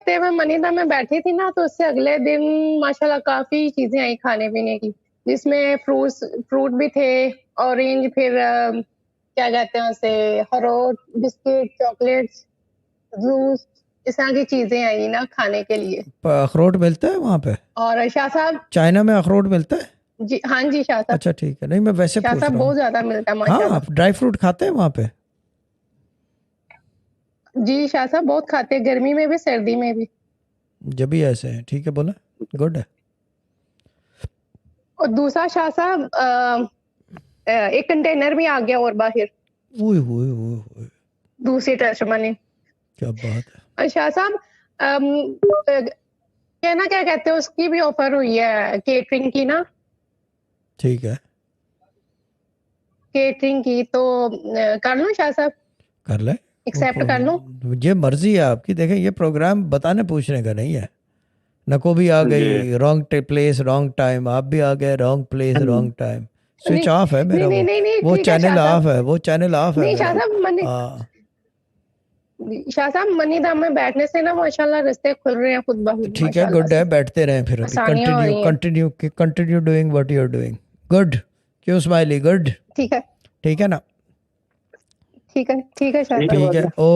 हफ्ते में मनीदा में बैठी थी ना, तो उससे अगले दिन माशाल्लाह काफ़ी चीज़ें आई खाने-पीने की, जिसमें फ्रूट भी थे, ऑरेंज, फिर क्या कहते हैं उसे, अखरोट, बिस्किट, चॉकलेट्स, जूस, इस तरह की चीज़ें आई ना खाने के लिए। अखरोट मिलता है वहाँ पे? और शाह साहब, चाइना में अखरोट मिलता है? जी हाँ जी शाह साहब, अच्छा ठीक है, नहीं मैं वैसे शाह पूछ साहब रहा हूँ। बहुत ज़्यादा मिलता है हाँ, माशाल्लाह। आप ड्राई फ्रूट खाते हैं वहाँ पे? जी शाह साहब बहुत खाते हैं, गर्मी में भी, सर्दी में भी। जब भी ऐसे हैं, ठीक है, बोला, गुड है। और दूसरा शाह साहब एक कंटेनर भी आ गया और बाहर, ओए होए होए होए, दूसरी टर्जमानी। क्या बात है। और शाह साहब क्या ना, क्या कहते हैं, उसकी भी ऑफर हुई है केटरिंग की ना, ठीक है, केटरिंग की, तो कर लूं शाह साहब, कर ले। एक्सेप्ट कर लूं? ये मर्जी है आपकी। देखें, ये प्रोग्राम बताने पूछने का नहीं है। नको भी आ जी। गई, रॉन्ग प्लेस रॉन्ग टाइम, आप भी आ गए wrong place wrong time. Switch नहीं ऑफ है नहीं मेरा, नहीं नहीं नहीं, वो ठीक है शाह चैनल साहब। ऑफ है, वो चैनल ऑफ है नहीं शाह मेरा। साहब, हाँ शाह साहब मनीदा में बैठने से ना माशाल्लाह रिश्ते खुल रहे हैं खुद ब तो खुद ठीक है, माशाल्लाह गुड है, से, बैठते रहें फिर। अभी आसानियां हो कंटिन्यू रही हैं। Continue continue doing what you are doing. Good. क्यों स्माइली? गुड। ठीक है, ठीक है ना? ठीक है, ठीक है शाह ठीक साहब। है ठीक है, बोलिए। ओ